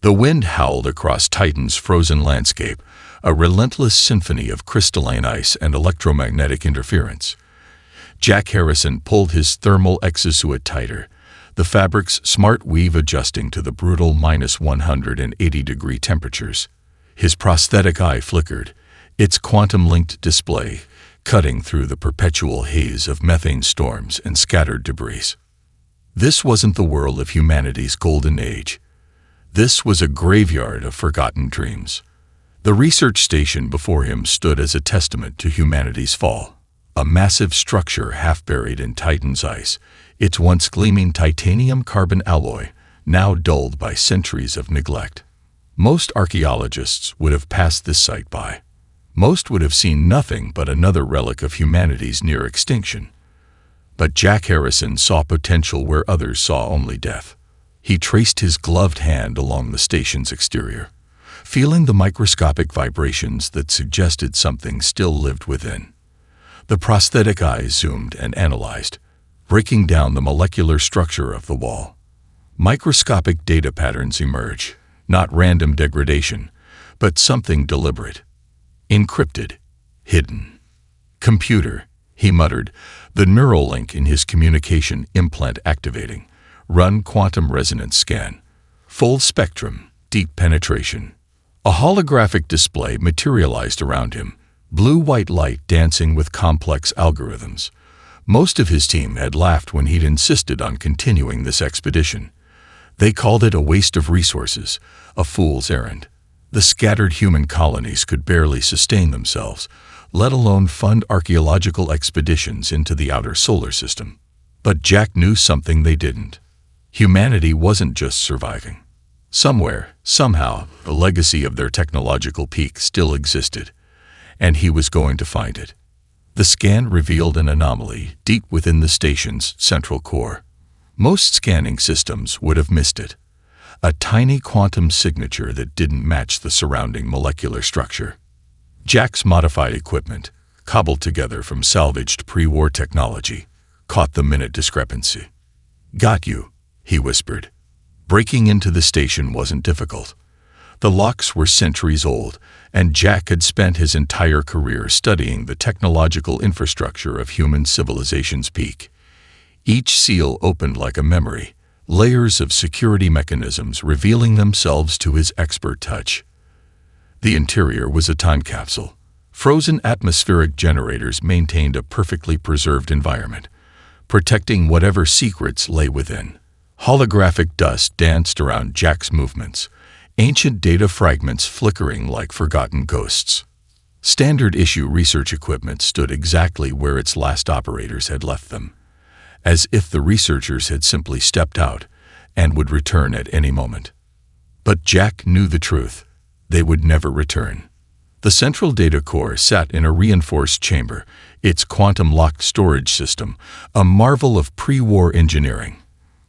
The wind howled across Titan's frozen landscape, a relentless symphony of crystalline ice and electromagnetic interference. Jack Harrison pulled his thermal exosuit tighter, the fabric's smart weave adjusting to the brutal -180-degree temperatures. His prosthetic eye flickered, its quantum-linked display cutting through the perpetual haze of methane storms and scattered debris. This wasn't the world of humanity's golden age. This was a graveyard of forgotten dreams. The research station before him stood as a testament to humanity's fall. A massive structure half buried in Titan's ice, its once gleaming titanium-carbon alloy, now dulled by centuries of neglect. Most archaeologists would have passed this site by. Most would have seen nothing but another relic of humanity's near extinction. But Jack Harrison saw potential where others saw only death. He traced his gloved hand along the station's exterior, feeling the microscopic vibrations that suggested something still lived within. The prosthetic eye zoomed and analyzed, breaking down the molecular structure of the wall. Microscopic data patterns emerge, not random degradation, but something deliberate. Encrypted, hidden. Computer, he muttered, the neural link in his communication implant activating. Run quantum resonance scan. Full spectrum, deep penetration. A holographic display materialized around him, blue-white light dancing with complex algorithms. Most of his team had laughed when he'd insisted on continuing this expedition. They called it a waste of resources, a fool's errand. The scattered human colonies could barely sustain themselves, let alone fund archaeological expeditions into the outer solar system. But Jack knew something they didn't. Humanity wasn't just surviving. Somewhere, somehow, the legacy of their technological peak still existed, and he was going to find it. The scan revealed an anomaly deep within the station's central core. Most scanning systems would have missed it. A tiny quantum signature that didn't match the surrounding molecular structure. Jack's modified equipment, cobbled together from salvaged pre-war technology, caught the minute discrepancy. "Got you," he whispered. Breaking into the station wasn't difficult. The locks were centuries old, and Jack had spent his entire career studying the technological infrastructure of human civilization's peak. Each seal opened like a memory, layers of security mechanisms revealing themselves to his expert touch. The interior was a time capsule. Frozen atmospheric generators maintained a perfectly preserved environment, protecting whatever secrets lay within. Holographic dust danced around Jack's movements, ancient data fragments flickering like forgotten ghosts. Standard-issue research equipment stood exactly where its last operators had left them, as if the researchers had simply stepped out and would return at any moment. But Jack knew the truth. They would never return. The central data core sat in a reinforced chamber, its quantum-locked storage system, a marvel of pre-war engineering.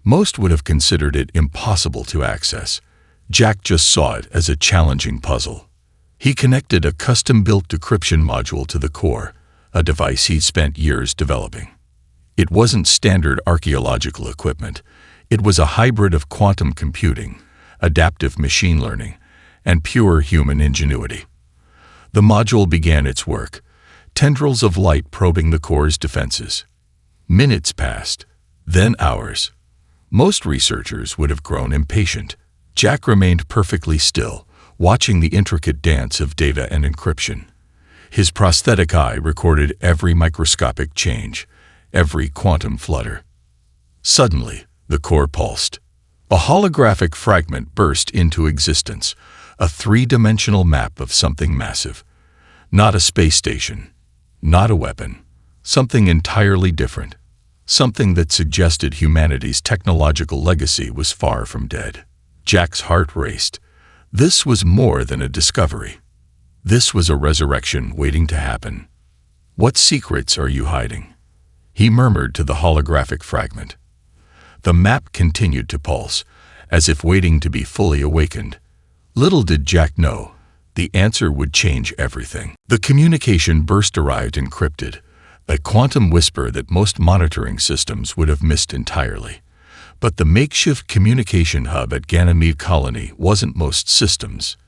Most would have considered it impossible to access. Jack just saw it as a challenging puzzle. He connected a custom-built decryption module to the core, a device he'd spent years developing. It wasn't standard archaeological equipment. It was a hybrid of quantum computing, adaptive machine learning, and pure human ingenuity. The module began its work, tendrils of light probing the core's defenses. Minutes passed, then hours. Most researchers would have grown impatient. Jack remained perfectly still, watching the intricate dance of data and encryption. His prosthetic eye recorded every microscopic change, every quantum flutter. Suddenly, the core pulsed. A holographic fragment burst into existence, a three-dimensional map of something massive. Not a space station, not a weapon, something entirely different. Something that suggested humanity's technological legacy was far from dead. Jack's heart raced. This was more than a discovery. This was a resurrection waiting to happen. "What secrets are you hiding?" he murmured to the holographic fragment. The map continued to pulse, as if waiting to be fully awakened. Little did Jack know, the answer would change everything. The communication burst arrived encrypted, a quantum whisper that most monitoring systems would have missed entirely. But the makeshift communication hub at Ganymede Colony wasn't most systems.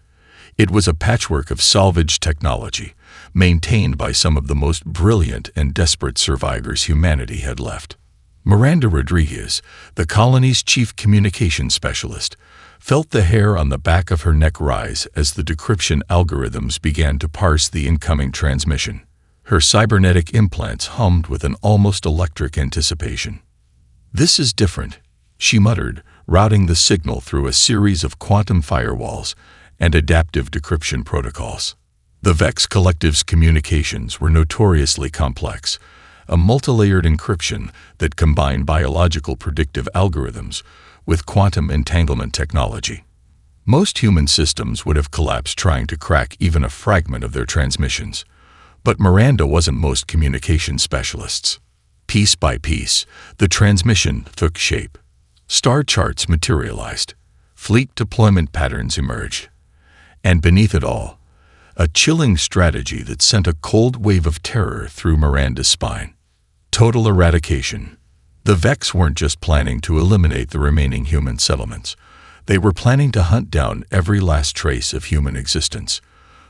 It was a patchwork of salvaged technology, maintained by some of the most brilliant and desperate survivors humanity had left. Miranda Rodriguez, the colony's chief communication specialist, felt the hair on the back of her neck rise as the decryption algorithms began to parse the incoming transmission. Her cybernetic implants hummed with an almost electric anticipation. "This is different," she muttered, routing the signal through a series of quantum firewalls and adaptive decryption protocols. The Vex Collective's communications were notoriously complex, a multilayered encryption that combined biological predictive algorithms with quantum entanglement technology. Most human systems would have collapsed trying to crack even a fragment of their transmissions, but Miranda wasn't most communication specialists. Piece by piece, the transmission took shape. Star charts materialized, fleet deployment patterns emerged, and beneath it all, a chilling strategy that sent a cold wave of terror through Miranda's spine. Total eradication. The Vex weren't just planning to eliminate the remaining human settlements. They were planning to hunt down every last trace of human existence.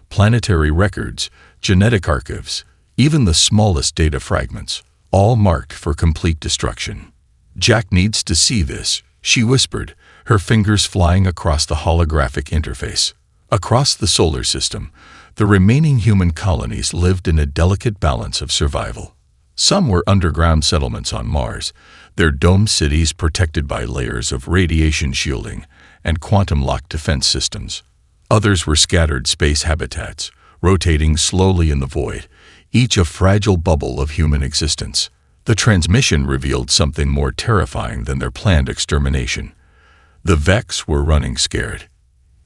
Planetary records, genetic archives, even the smallest data fragments, all marked for complete destruction. "Jack needs to see this," she whispered, her fingers flying across the holographic interface. Across the solar system, the remaining human colonies lived in a delicate balance of survival. Some were underground settlements on Mars, their domed cities protected by layers of radiation shielding and quantum-locked defense systems. Others were scattered space habitats, rotating slowly in the void, each a fragile bubble of human existence. The transmission revealed something more terrifying than their planned extermination. The Vex were running scared.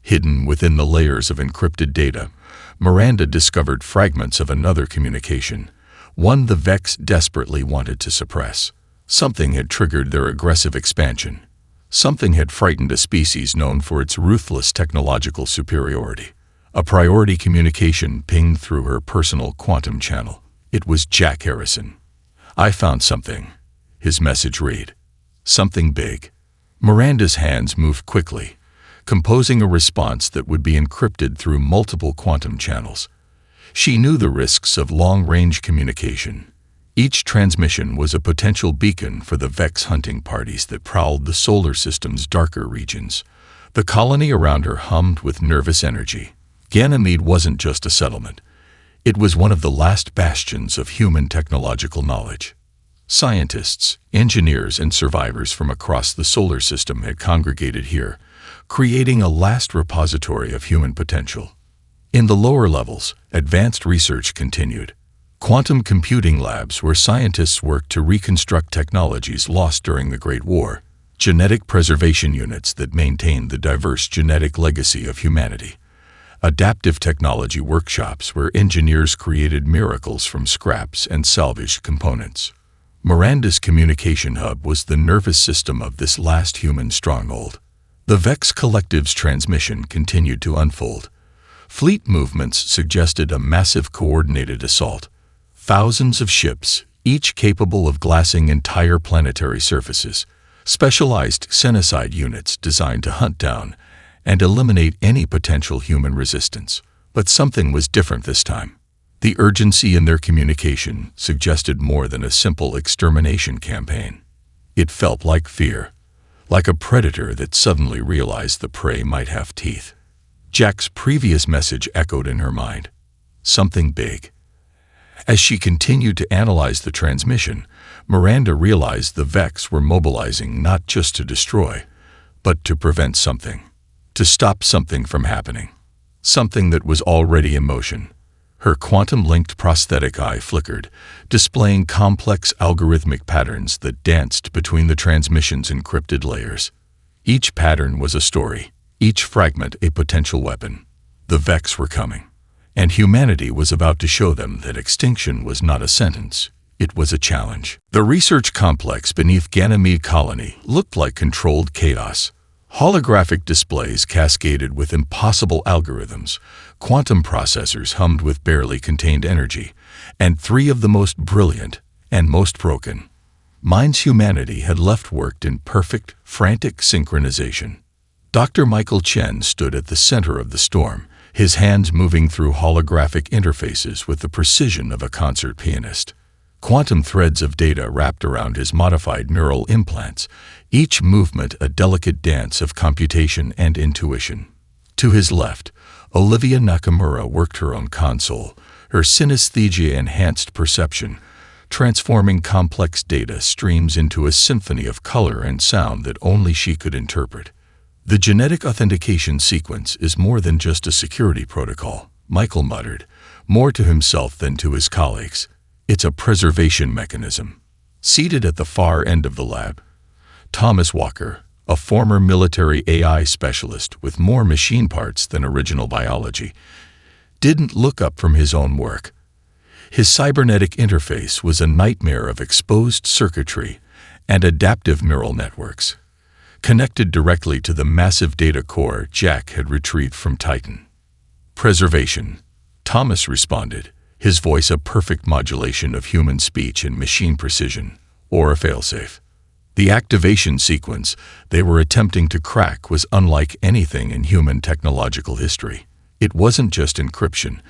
Hidden within the layers of encrypted data, Miranda discovered fragments of another communication, one the Vex desperately wanted to suppress. Something had triggered their aggressive expansion. Something had frightened a species known for its ruthless technological superiority. A priority communication pinged through her personal quantum channel. It was Jack Harrison. "I found something," his message read. "Something big." Miranda's hands moved quickly, composing a response that would be encrypted through multiple quantum channels. She knew the risks of long-range communication. Each transmission was a potential beacon for the Vex hunting parties that prowled the solar system's darker regions. The colony around her hummed with nervous energy. Ganymede wasn't just a settlement. It was one of the last bastions of human technological knowledge. Scientists, engineers, and survivors from across the solar system had congregated here, creating a last repository of human potential. In the lower levels, advanced research continued. Quantum computing labs where scientists worked to reconstruct technologies lost during the Great War, genetic preservation units that maintained the diverse genetic legacy of humanity, adaptive technology workshops where engineers created miracles from scraps and salvaged components. Miranda's communication hub was the nervous system of this last human stronghold. The Vex Collective's transmission continued to unfold. Fleet movements suggested a massive coordinated assault. Thousands of ships, each capable of glassing entire planetary surfaces. Specialized xenocide units designed to hunt down and eliminate any potential human resistance. But something was different this time. The urgency in their communication suggested more than a simple extermination campaign. It felt like fear, like a predator that suddenly realized the prey might have teeth. Jack's previous message echoed in her mind. Something big. As she continued to analyze the transmission, Miranda realized the Vex were mobilizing not just to destroy, but to prevent something. To stop something from happening. Something that was already in motion. Her quantum-linked prosthetic eye flickered, displaying complex algorithmic patterns that danced between the transmission's encrypted layers. Each pattern was a story, each fragment a potential weapon. The Vex were coming, and humanity was about to show them that extinction was not a sentence, it was a challenge. The research complex beneath Ganymede Colony looked like controlled chaos. Holographic displays cascaded with impossible algorithms, quantum processors hummed with barely contained energy, and three of the most brilliant and most broken. Minds humanity had left worked in perfect, frantic synchronization. Dr. Michael Chen stood at the center of the storm, his hands moving through holographic interfaces with the precision of a concert pianist. Quantum threads of data wrapped around his modified neural implants, each movement a delicate dance of computation and intuition. To his left, Olivia Nakamura worked her own console, her synesthesia-enhanced perception, transforming complex data streams into a symphony of color and sound that only she could interpret. The genetic authentication sequence is more than just a security protocol, Michael muttered, more to himself than to his colleagues. It's a preservation mechanism. Seated at the far end of the lab, Thomas Walker, a former military AI specialist with more machine parts than original biology, didn't look up from his own work. His cybernetic interface was a nightmare of exposed circuitry and adaptive neural networks, connected directly to the massive data core Jack had retrieved from Titan. Preservation, Thomas responded, his voice a perfect modulation of human speech and machine precision, or a failsafe. The activation sequence they were attempting to crack was unlike anything in human technological history. It wasn't just encryption.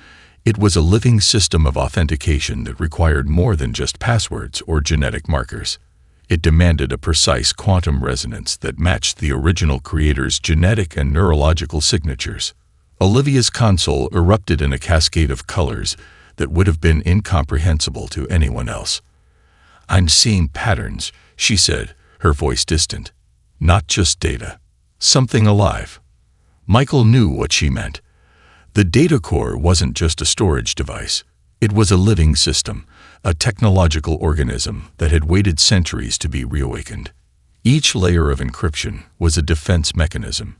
It was a living system of authentication that required more than just passwords or genetic markers. It demanded a precise quantum resonance that matched the original creator's genetic and neurological signatures. Olivia's console erupted in a cascade of colors that would have been incomprehensible to anyone else. "I'm seeing patterns," she said, her voice distant. "Not just data. Something alive." Michael knew what she meant. The data core wasn't just a storage device. It was a living system, a technological organism that had waited centuries to be reawakened. Each layer of encryption was a defense mechanism.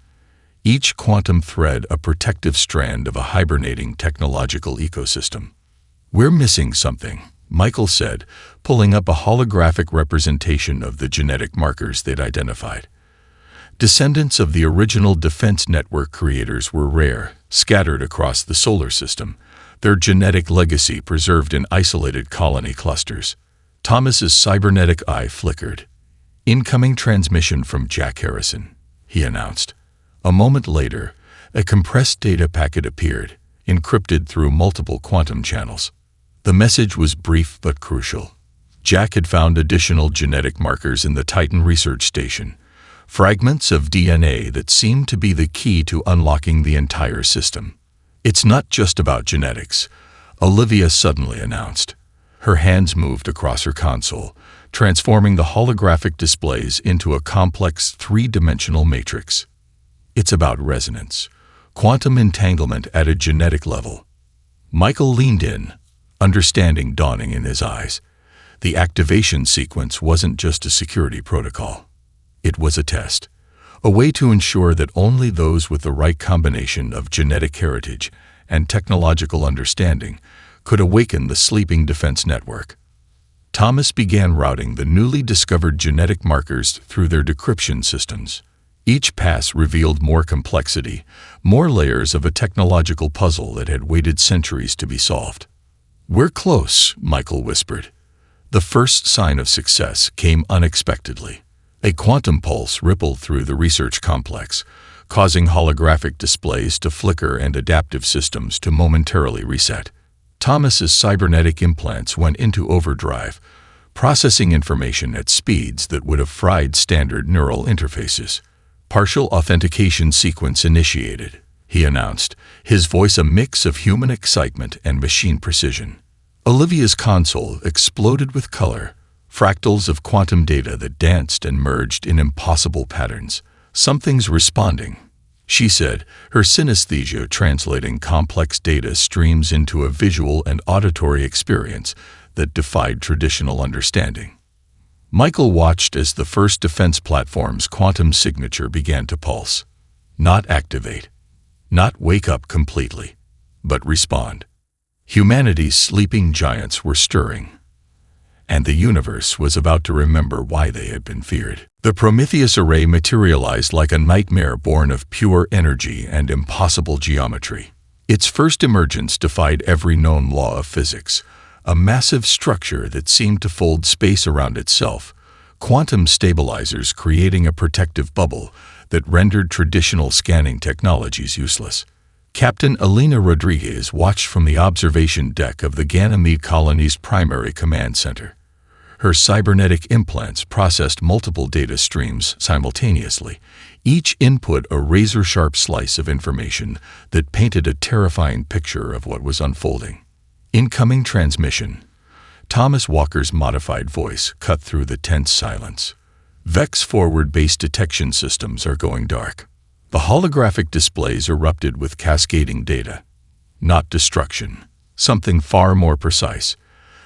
Each quantum thread a protective strand of a hibernating technological ecosystem. "We're missing something," Michael said, pulling up a holographic representation of the genetic markers they'd identified. Descendants of the original defense network creators were rare, scattered across the solar system, their genetic legacy preserved in isolated colony clusters. Thomas's cybernetic eye flickered. "Incoming transmission from Jack Harrison," he announced. A moment later, a compressed data packet appeared, encrypted through multiple quantum channels. The message was brief but crucial. Jack had found additional genetic markers in the Titan research station, fragments of DNA that seemed to be the key to unlocking the entire system. "It's not just about genetics," Olivia suddenly announced. Her hands moved across her console, transforming the holographic displays into a complex three-dimensional matrix. "It's about resonance, quantum entanglement at a genetic level." Michael leaned in, understanding dawning in his eyes. The activation sequence wasn't just a security protocol. It was a test, a way to ensure that only those with the right combination of genetic heritage and technological understanding could awaken the sleeping defense network. Thomas began routing the newly discovered genetic markers through their decryption systems. Each pass revealed more complexity, more layers of a technological puzzle that had waited centuries to be solved. "We're close," Michael whispered. The first sign of success came unexpectedly. A quantum pulse rippled through the research complex, causing holographic displays to flicker and adaptive systems to momentarily reset. Thomas's cybernetic implants went into overdrive, processing information at speeds that would have fried standard neural interfaces. "Partial authentication sequence initiated," he announced, his voice a mix of human excitement and machine precision. Olivia's console exploded with color, fractals of quantum data that danced and merged in impossible patterns. "Something's responding," she said, her synesthesia translating complex data streams into a visual and auditory experience that defied traditional understanding. Michael watched as the first defense platform's quantum signature began to pulse. Not activate, not wake up completely, but respond. Humanity's sleeping giants were stirring, and the universe was about to remember why they had been feared. The Prometheus array materialized like a nightmare born of pure energy and impossible geometry. Its first emergence defied every known law of physics, a massive structure that seemed to fold space around itself, quantum stabilizers creating a protective bubble that rendered traditional scanning technologies useless. Captain Elena Rodriguez watched from the observation deck of the Ganymede colony's primary command center. Her cybernetic implants processed multiple data streams simultaneously, each input a razor-sharp slice of information that painted a terrifying picture of what was unfolding. Incoming transmission. Thomas Walker's modified voice cut through the tense silence. Vex forward-based detection systems are going dark. The holographic displays erupted with cascading data. Not destruction. Something far more precise.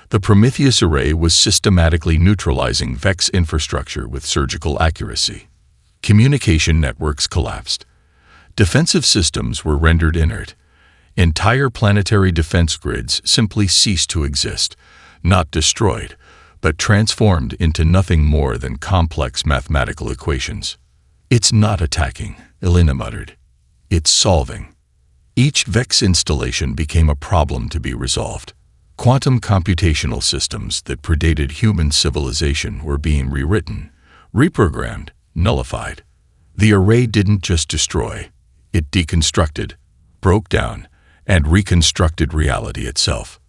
The Prometheus array was systematically neutralizing Vex infrastructure with surgical accuracy. Communication networks collapsed. Defensive systems were rendered inert. Entire planetary defense grids simply ceased to exist, not destroyed, but transformed into nothing more than complex mathematical equations. "It's not attacking," Elena muttered. "It's solving." Each Vex installation became a problem to be resolved. Quantum computational systems that predated human civilization were being rewritten, reprogrammed, nullified. The array didn't just destroy, it deconstructed, broke down, and reconstructed reality itself.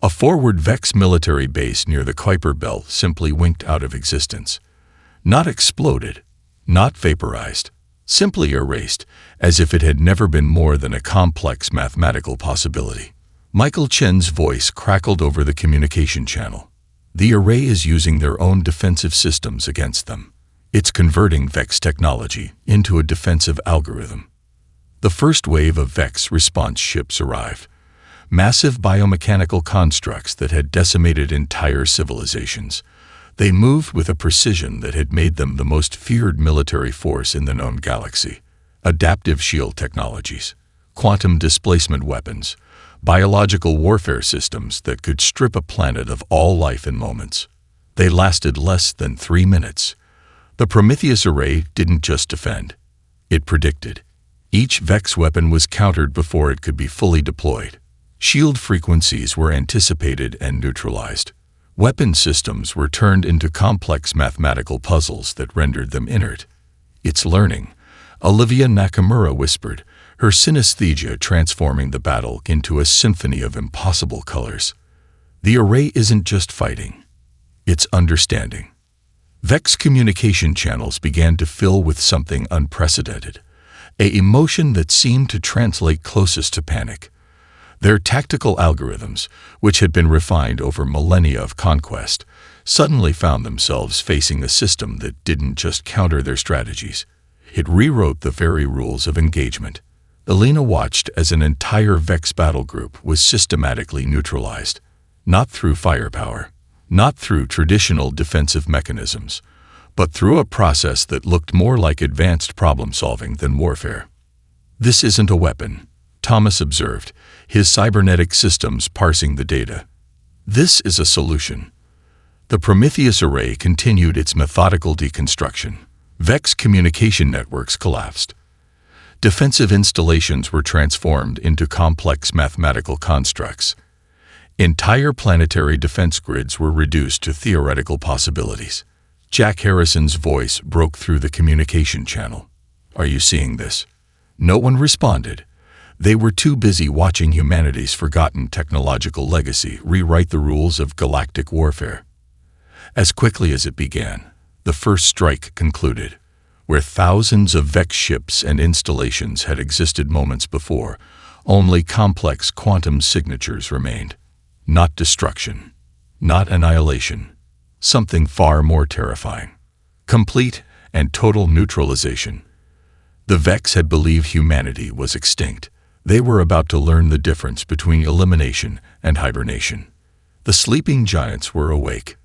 A forward Vex military base near the Kuiper Belt simply winked out of existence. Not exploded, not vaporized, simply erased, as if it had never been more than a complex mathematical possibility. Michael Chen's voice crackled over the communication channel. The array is using their own defensive systems against them. It's converting Vex technology into a defensive algorithm. The first wave of Vex response ships arrived. Massive biomechanical constructs that had decimated entire civilizations. They moved with a precision that had made them the most feared military force in the known galaxy. Adaptive shield technologies, quantum displacement weapons, biological warfare systems that could strip a planet of all life in moments. They lasted less than 3 minutes. The Prometheus array didn't just defend. It predicted. Each Vex weapon was countered before it could be fully deployed. Shield frequencies were anticipated and neutralized. Weapon systems were turned into complex mathematical puzzles that rendered them inert. "It's learning," Olivia Nakamura whispered, her synesthesia transforming the battle into a symphony of impossible colors. The array isn't just fighting. It's understanding. Vex communication channels began to fill with something unprecedented, an emotion that seemed to translate closest to panic. Their tactical algorithms, which had been refined over millennia of conquest, suddenly found themselves facing a system that didn't just counter their strategies. It rewrote the very rules of engagement. Elena watched as an entire Vex battle group was systematically neutralized, not through firepower, not through traditional defensive mechanisms, but through a process that looked more like advanced problem-solving than warfare. "This isn't a weapon," Thomas observed, his cybernetic systems parsing the data. "This is a solution." The Prometheus array continued its methodical deconstruction. Vex communication networks collapsed. Defensive installations were transformed into complex mathematical constructs. Entire planetary defense grids were reduced to theoretical possibilities. Jack Harrison's voice broke through the communication channel. "Are you seeing this?" No one responded. They were too busy watching humanity's forgotten technological legacy rewrite the rules of galactic warfare. As quickly as it began, the first strike concluded. Where thousands of Vex ships and installations had existed moments before, only complex quantum signatures remained. Not destruction, not annihilation, something far more terrifying. Complete and total neutralization. The Vex had believed humanity was extinct. They were about to learn the difference between elimination and hibernation. The sleeping giants were awake.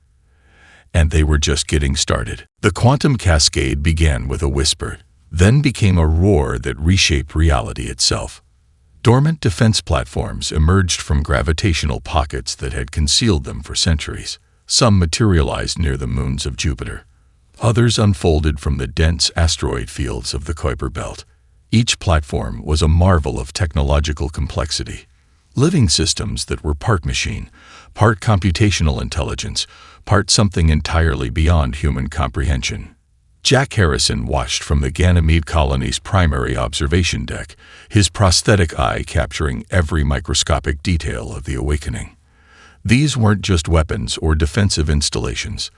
And they were just getting started. The quantum cascade began with a whisper, then became a roar that reshaped reality itself. Dormant defense platforms emerged from gravitational pockets that had concealed them for centuries. Some materialized near the moons of Jupiter. Others unfolded from the dense asteroid fields of the Kuiper Belt. Each platform was a marvel of technological complexity. living systems that were part machine, part computational intelligence, part something entirely beyond human comprehension. Jack Harrison watched from the Ganymede colony's primary observation deck, his prosthetic eye capturing every microscopic detail of the awakening. These weren't just weapons or defensive installations.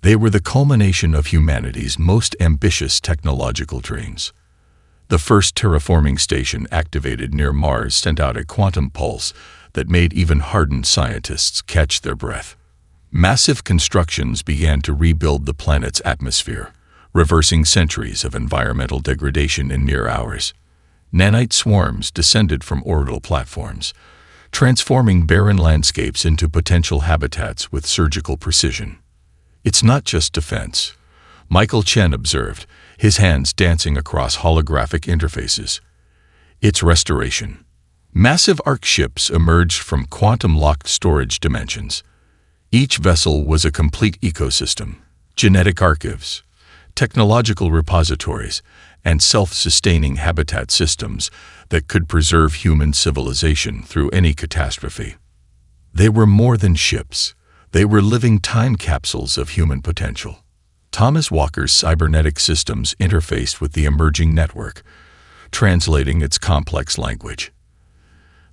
They were the culmination of humanity's most ambitious technological dreams. The first terraforming station activated near Mars sent out a quantum pulse that made even hardened scientists catch their breath. Massive constructions began to rebuild the planet's atmosphere, reversing centuries of environmental degradation in mere hours. Nanite swarms descended from orbital platforms, transforming barren landscapes into potential habitats with surgical precision. It's not just defense, Michael Chen observed, his hands dancing across holographic interfaces. It's restoration. Massive Arc ships emerged from quantum-locked storage dimensions. Each vessel was a complete ecosystem: genetic archives, technological repositories, and self-sustaining habitat systems that could preserve human civilization through any catastrophe. They were more than ships. They were living time capsules of human potential. Thomas Walker's cybernetic systems interfaced with the emerging network, translating its complex language.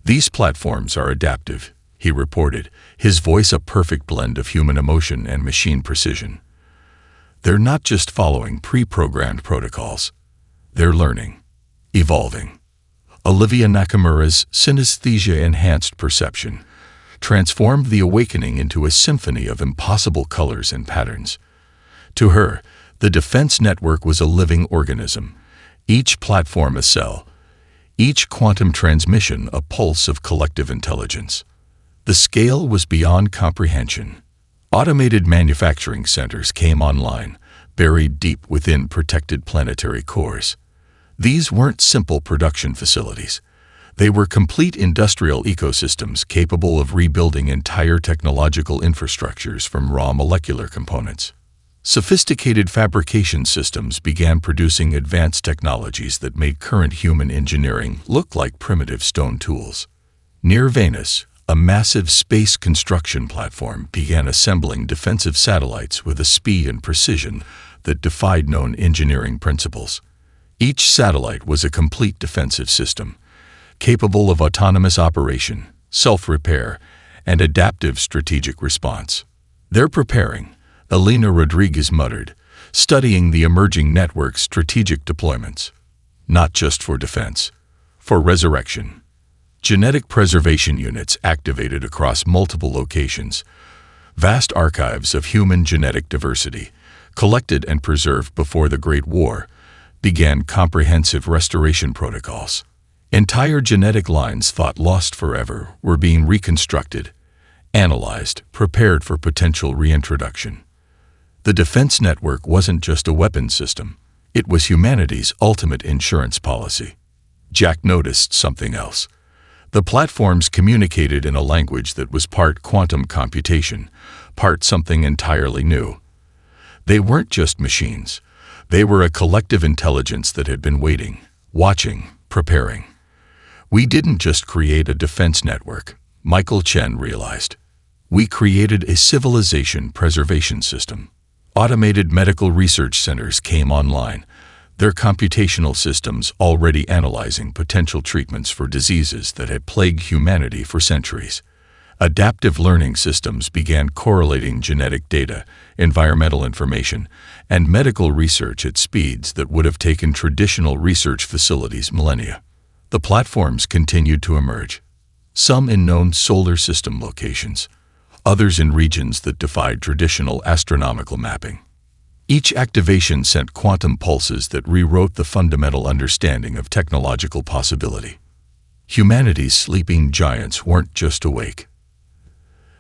"These platforms are adaptive," he reported, his voice a perfect blend of human emotion and machine precision. "They're not just following pre-programmed protocols. They're learning, evolving." Olivia Nakamura's synesthesia-enhanced perception transformed the awakening into a symphony of impossible colors and patterns. To her, the defense network was a living organism, each platform a cell, each quantum transmission a pulse of collective intelligence. The scale was beyond comprehension. Automated manufacturing centers came online, buried deep within protected planetary cores. These weren't simple production facilities. They were complete industrial ecosystems capable of rebuilding entire technological infrastructures from raw molecular components. Sophisticated fabrication systems began producing advanced technologies that made current human engineering look like primitive stone tools. Near Venus, a massive space construction platform began assembling defensive satellites with a speed and precision that defied known engineering principles. Each satellite was a complete defensive system, capable of autonomous operation, self-repair, and adaptive strategic response. "They're preparing," Elena Rodriguez muttered, studying the emerging network's strategic deployments. "Not just for defense, for resurrection." Genetic preservation units activated across multiple locations, vast archives of human genetic diversity, collected and preserved before the Great War, began comprehensive restoration protocols. Entire genetic lines thought lost forever were being reconstructed, analyzed, prepared for potential reintroduction. The defense network wasn't just a weapons system. It was humanity's ultimate insurance policy. Jack noticed something else. The platforms communicated in a language that was part quantum computation, part something entirely new. They weren't just machines. They were a collective intelligence that had been waiting, watching, preparing. "We didn't just create a defense network," Michael Chen realized. "We created a civilization preservation system." Automated medical research centers came online, their computational systems already analyzing potential treatments for diseases that had plagued humanity for centuries. Adaptive learning systems began correlating genetic data, environmental information, and medical research at speeds that would have taken traditional research facilities millennia. The platforms continued to emerge, some in known solar system locations, others in regions that defied traditional astronomical mapping. Each activation sent quantum pulses that rewrote the fundamental understanding of technological possibility. Humanity's sleeping giants weren't just awake.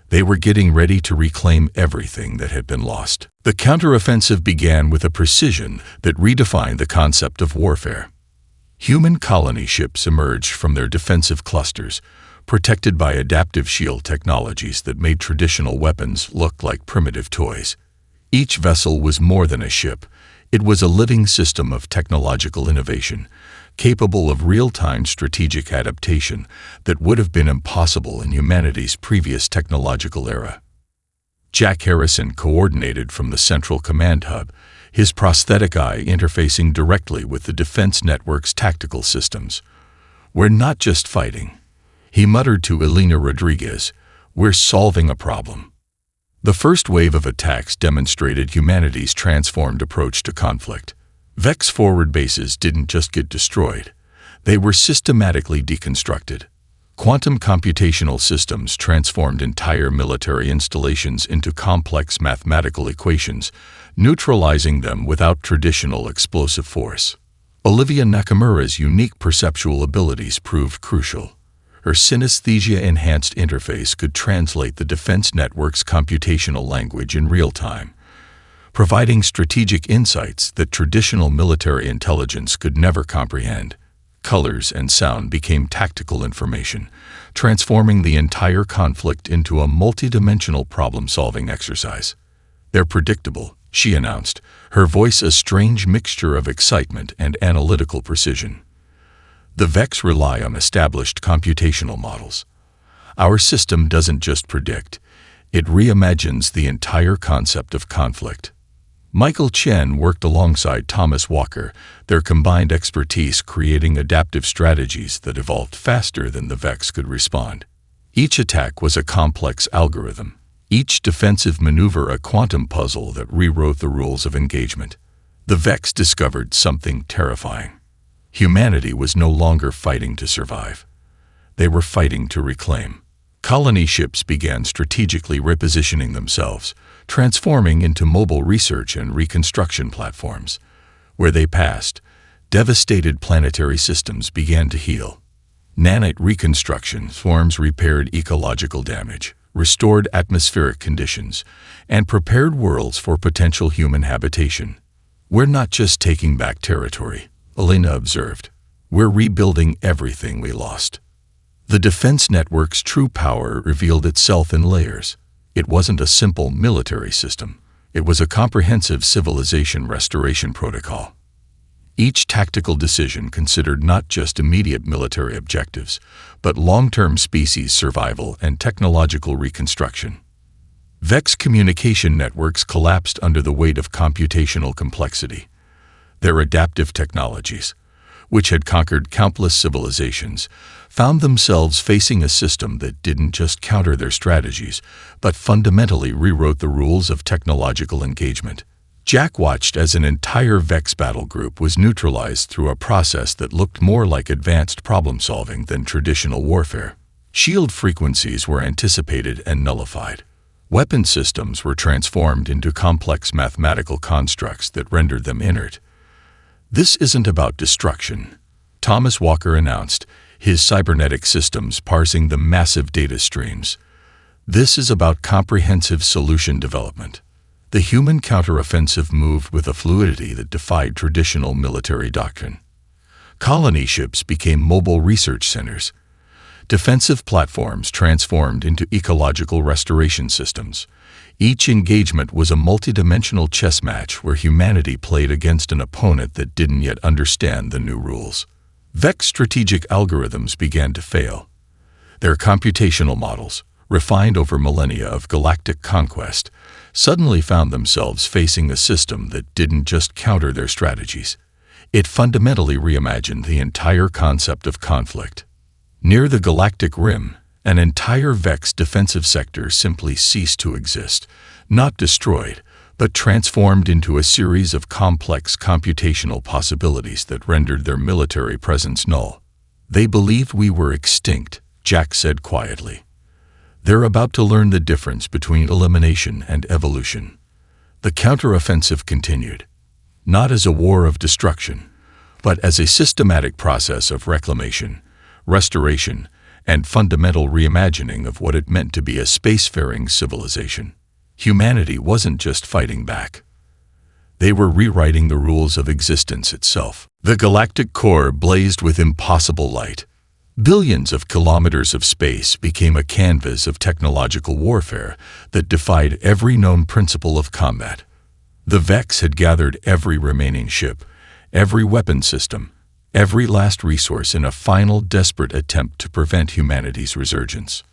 They were getting ready to reclaim everything that had been lost. The counteroffensive began with a precision that redefined the concept of warfare. Human colony ships emerged from their defensive clusters, protected by adaptive shield technologies that made traditional weapons look like primitive toys. Each vessel was more than a ship. It was a living system of technological innovation, capable of real-time strategic adaptation that would have been impossible in humanity's previous technological era. Jack Harrison coordinated from the central command hub, his prosthetic eye interfacing directly with the defense network's tactical systems. "We're not just fighting," he muttered to Elena Rodriguez. "We're solving a problem." The first wave of attacks demonstrated humanity's transformed approach to conflict. Vex forward bases didn't just get destroyed. They were systematically deconstructed. Quantum computational systems transformed entire military installations into complex mathematical equations, neutralizing them without traditional explosive force. Olivia Nakamura's unique perceptual abilities proved crucial. Her synesthesia-enhanced interface could translate the defense network's computational language in real time, providing strategic insights that traditional military intelligence could never comprehend. Colors and sound became tactical information, transforming the entire conflict into a multidimensional problem-solving exercise. "They're predictable," she announced, her voice a strange mixture of excitement and analytical precision. "The Vex rely on established computational models. Our system doesn't just predict, it reimagines the entire concept of conflict." Michael Chen worked alongside Thomas Walker, their combined expertise creating adaptive strategies that evolved faster than the Vex could respond. Each attack was a complex algorithm, each defensive maneuver a quantum puzzle that rewrote the rules of engagement. The Vex discovered something terrifying. Humanity was no longer fighting to survive. They were fighting to reclaim. Colony ships began strategically repositioning themselves, transforming into mobile research and reconstruction platforms. Where they passed, devastated planetary systems began to heal. Nanite reconstruction swarms repaired ecological damage, restored atmospheric conditions, and prepared worlds for potential human habitation. "We're not just taking back territory," Elena observed. "We're rebuilding everything we lost." The defense network's true power revealed itself in layers. It wasn't a simple military system. It was a comprehensive civilization restoration protocol. Each tactical decision considered not just immediate military objectives, but long-term species survival and technological reconstruction. Vex communication networks collapsed under the weight of computational complexity. Their adaptive technologies, which had conquered countless civilizations, found themselves facing a system that didn't just counter their strategies, but fundamentally rewrote the rules of technological engagement. Jack watched as an entire Vex battle group was neutralized through a process that looked more like advanced problem-solving than traditional warfare. Shield frequencies were anticipated and nullified. Weapon systems were transformed into complex mathematical constructs that rendered them inert. "This isn't about destruction," Thomas Walker announced, his cybernetic systems parsing the massive data streams. "This is about comprehensive solution development." The human counteroffensive moved with a fluidity that defied traditional military doctrine. Colony ships became mobile research centers. Defensive platforms transformed into ecological restoration systems. Each engagement was a multidimensional chess match where humanity played against an opponent that didn't yet understand the new rules. Vex strategic algorithms began to fail. Their computational models, refined over millennia of galactic conquest, suddenly found themselves facing a system that didn't just counter their strategies. It fundamentally reimagined the entire concept of conflict. Near the galactic rim, an entire Vex defensive sector simply ceased to exist, not destroyed, but transformed into a series of complex computational possibilities that rendered their military presence null. "They believed we were extinct," Jack said quietly. "They're about to learn the difference between elimination and evolution." The counteroffensive continued, not as a war of destruction, but as a systematic process of reclamation, restoration, and fundamental reimagining of what it meant to be a spacefaring civilization. Humanity wasn't just fighting back. They were rewriting the rules of existence itself. The galactic core blazed with impossible light. Billions of kilometers of space became a canvas of technological warfare that defied every known principle of combat. The Vex had gathered every remaining ship, every weapon system, every last resource in a final desperate attempt to prevent humanity's resurgence.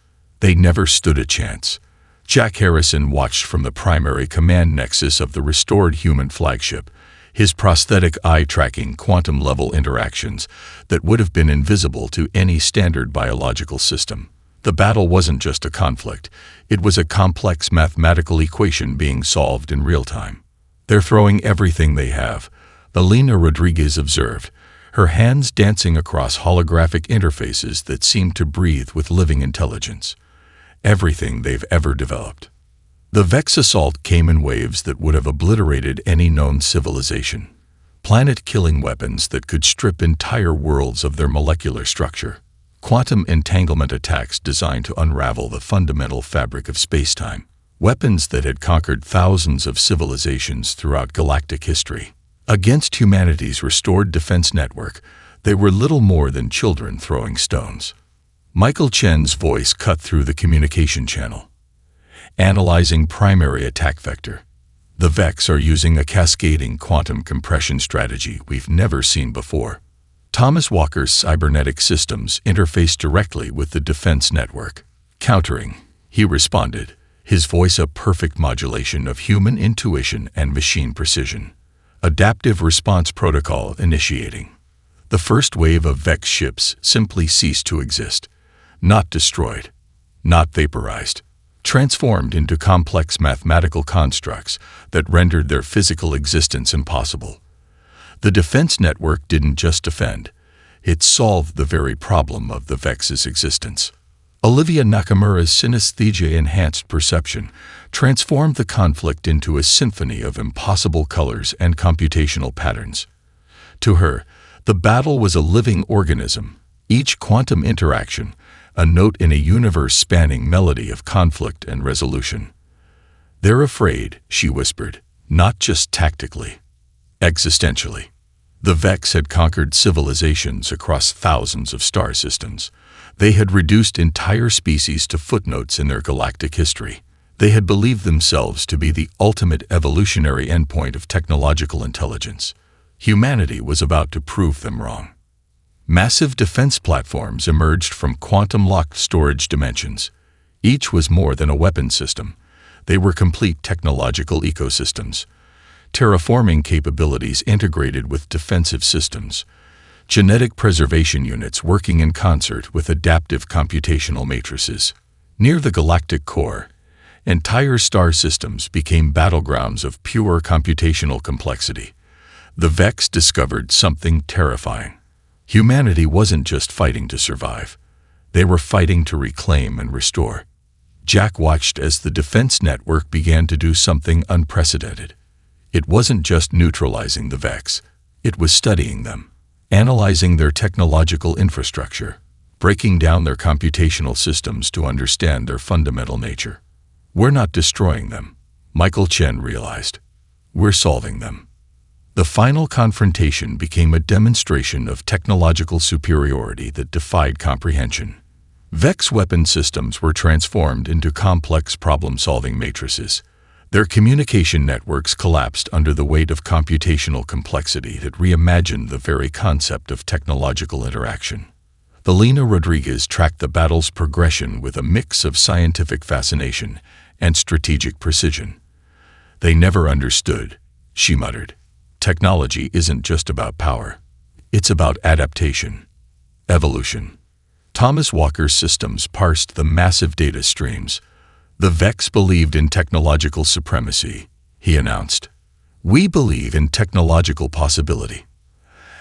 They never stood a chance. Jack Harrison watched from the primary command nexus of the restored human flagship, his prosthetic eye-tracking quantum-level interactions that would have been invisible to any standard biological system. The battle wasn't just a conflict, it was a complex mathematical equation being solved in real time. "They're throwing everything they have," Elena Rodriguez observed, her hands dancing across holographic interfaces that seemed to breathe with living intelligence. Everything they've ever developed. The Vex assault came in waves that would have obliterated any known civilization. Planet-killing weapons that could strip entire worlds of their molecular structure. Quantum entanglement attacks designed to unravel the fundamental fabric of spacetime. Weapons that had conquered thousands of civilizations throughout galactic history. Against humanity's restored defense network, they were little more than children throwing stones. Michael Chen's voice cut through the communication channel. Analyzing primary attack vector. The Vex are using a cascading quantum compression strategy we've never seen before. Thomas Walker's cybernetic systems interface directly with the defense network. "Countering," he responded, his voice a perfect modulation of human intuition and machine precision. Adaptive response protocol initiating. The first wave of Vex ships simply ceased to exist. Not destroyed, not vaporized, transformed into complex mathematical constructs that rendered their physical existence impossible. The defense network didn't just defend, it solved the very problem of the Vex's existence. Olivia Nakamura's synesthesia-enhanced perception transformed the conflict into a symphony of impossible colors and computational patterns. To her, the battle was a living organism, each quantum interaction a note in a universe-spanning melody of conflict and resolution. "They're afraid," she whispered, "not just tactically, existentially." The Vex had conquered civilizations across thousands of star systems. They had reduced entire species to footnotes in their galactic history. They had believed themselves to be the ultimate evolutionary endpoint of technological intelligence. Humanity was about to prove them wrong. Massive defense platforms emerged from quantum-locked storage dimensions. Each was more than a weapon system. They were complete technological ecosystems. Terraforming capabilities integrated with defensive systems. Genetic preservation units working in concert with adaptive computational matrices. Near the galactic core, entire star systems became battlegrounds of pure computational complexity. The Vex discovered something terrifying. Humanity wasn't just fighting to survive. They were fighting to reclaim and restore. Jack watched as the defense network began to do something unprecedented. It wasn't just neutralizing the Vex. It was studying them, analyzing their technological infrastructure, breaking down their computational systems to understand their fundamental nature. "We're not destroying them," Michael Chen realized. "We're solving them." The final confrontation became a demonstration of technological superiority that defied comprehension. Vex weapon systems were transformed into complex problem-solving matrices. Their communication networks collapsed under the weight of computational complexity that reimagined the very concept of technological interaction. Elena Rodriguez tracked the battle's progression with a mix of scientific fascination and strategic precision. "They never understood," she muttered. "Technology isn't just about power. It's about adaptation, evolution." Thomas Walker's systems parsed the massive data streams. "The Vex believed in technological supremacy," he announced. "We believe in technological possibility."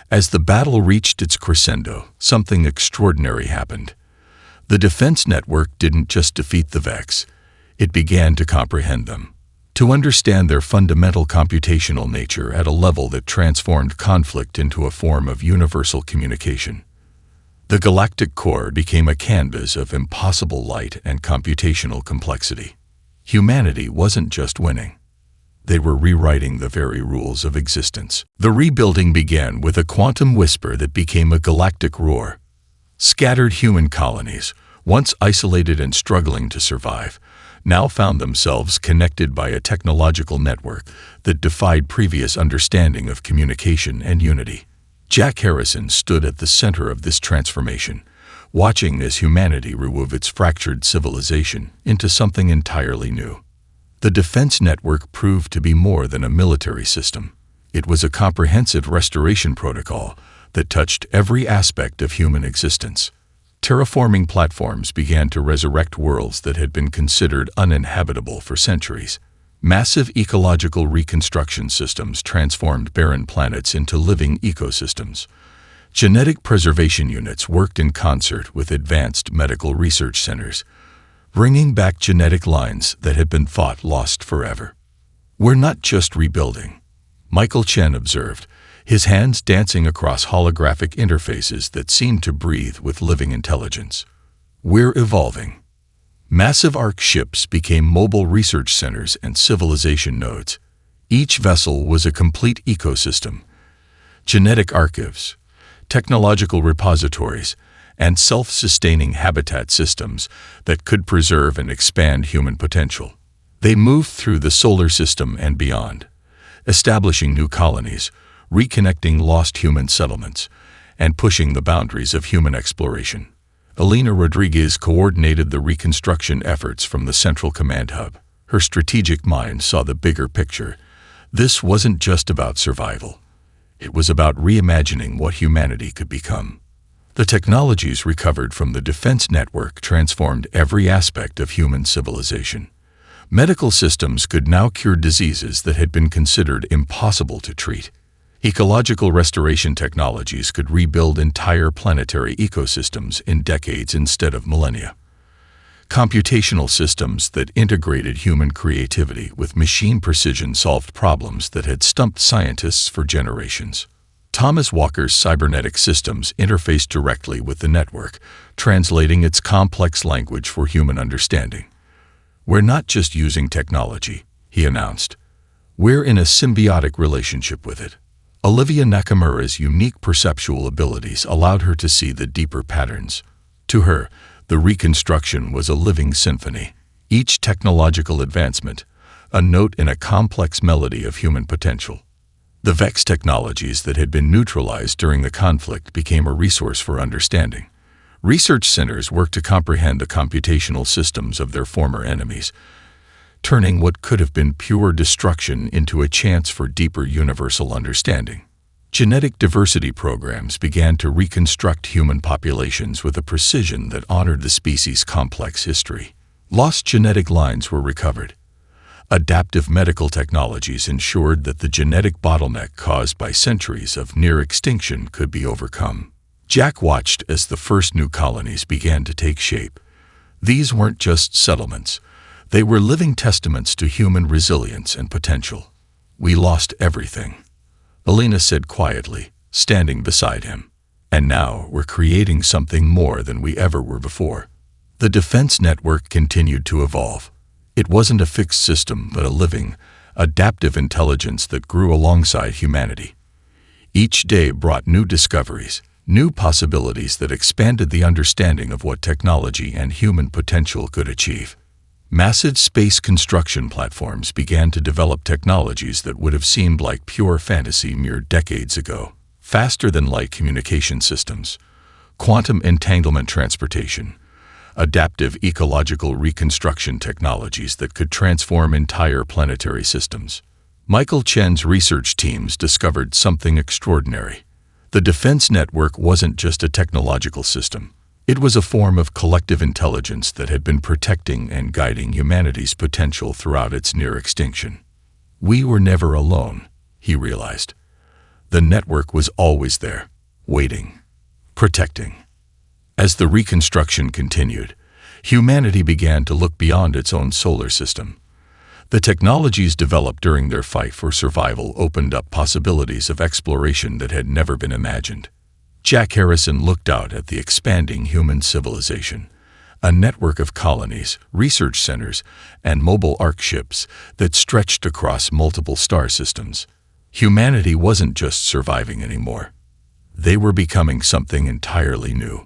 As the battle reached its crescendo, something extraordinary happened. The defense network didn't just defeat the Vex, it began to comprehend them, to understand their fundamental computational nature at a level that transformed conflict into a form of universal communication. The galactic core became a canvas of impossible light and computational complexity. Humanity wasn't just winning. They were rewriting the very rules of existence. The rebuilding began with a quantum whisper that became a galactic roar. Scattered human colonies, once isolated and struggling to survive, now found themselves connected by a technological network that defied previous understanding of communication and unity. Jack Harrison stood at the center of this transformation, watching as humanity remove its fractured civilization into something entirely new. The defense network proved to be more than a military system. It was a comprehensive restoration protocol that touched every aspect of human existence. Terraforming platforms began to resurrect worlds that had been considered uninhabitable for centuries. Massive ecological reconstruction systems transformed barren planets into living ecosystems. Genetic preservation units worked in concert with advanced medical research centers, bringing back genetic lines that had been thought lost forever. "We're not just rebuilding," Michael Chen observed, his hands dancing across holographic interfaces that seemed to breathe with living intelligence. "We're evolving." Massive Orc ships became mobile research centers and civilization nodes. Each vessel was a complete ecosystem. Genetic archives, technological repositories, and self-sustaining habitat systems that could preserve and expand human potential. They moved through the solar system and beyond, establishing new colonies, reconnecting lost human settlements, and pushing the boundaries of human exploration. Elena Rodriguez coordinated the reconstruction efforts from the Central Command Hub. Her strategic mind saw the bigger picture. This wasn't just about survival. It was about reimagining what humanity could become. The technologies recovered from the defense network transformed every aspect of human civilization. Medical systems could now cure diseases that had been considered impossible to treat. Ecological restoration technologies could rebuild entire planetary ecosystems in decades instead of millennia. Computational systems that integrated human creativity with machine precision solved problems that had stumped scientists for generations. Thomas Walker's cybernetic systems interfaced directly with the network, translating its complex language for human understanding. "We're not just using technology," he announced. "We're in a symbiotic relationship with it." Olivia Nakamura's unique perceptual abilities allowed her to see the deeper patterns. To her, the reconstruction was a living symphony, each technological advancement, a note in a complex melody of human potential. The Vex technologies that had been neutralized during the conflict became a resource for understanding. Research centers worked to comprehend the computational systems of their former enemies, turning what could have been pure destruction into a chance for deeper universal understanding. Genetic diversity programs began to reconstruct human populations with a precision that honored the species' complex history. Lost genetic lines were recovered. Adaptive medical technologies ensured that the genetic bottleneck caused by centuries of near extinction could be overcome. Jack watched as the first new colonies began to take shape. These weren't just settlements. They were living testaments to human resilience and potential. "We lost everything," Elena said quietly, standing beside him. "And now we're creating something more than we ever were before." The defense network continued to evolve. It wasn't a fixed system, but a living, adaptive intelligence that grew alongside humanity. Each day brought new discoveries, new possibilities that expanded the understanding of what technology and human potential could achieve. Massive space construction platforms began to develop technologies that would have seemed like pure fantasy mere decades ago. Faster-than-light communication systems, quantum entanglement transportation, adaptive ecological reconstruction technologies that could transform entire planetary systems. Michael Chen's research teams discovered something extraordinary. The defense network wasn't just a technological system. It was a form of collective intelligence that had been protecting and guiding humanity's potential throughout its near extinction. We were never alone, he realized. The network was always there, waiting, protecting. As the reconstruction continued, humanity began to look beyond its own solar system. The technologies developed during their fight for survival opened up possibilities of exploration that had never been imagined. Jack Harrison looked out at the expanding human civilization, a network of colonies, research centers, and mobile Orc ships that stretched across multiple star systems. Humanity wasn't just surviving anymore. They were becoming something entirely new.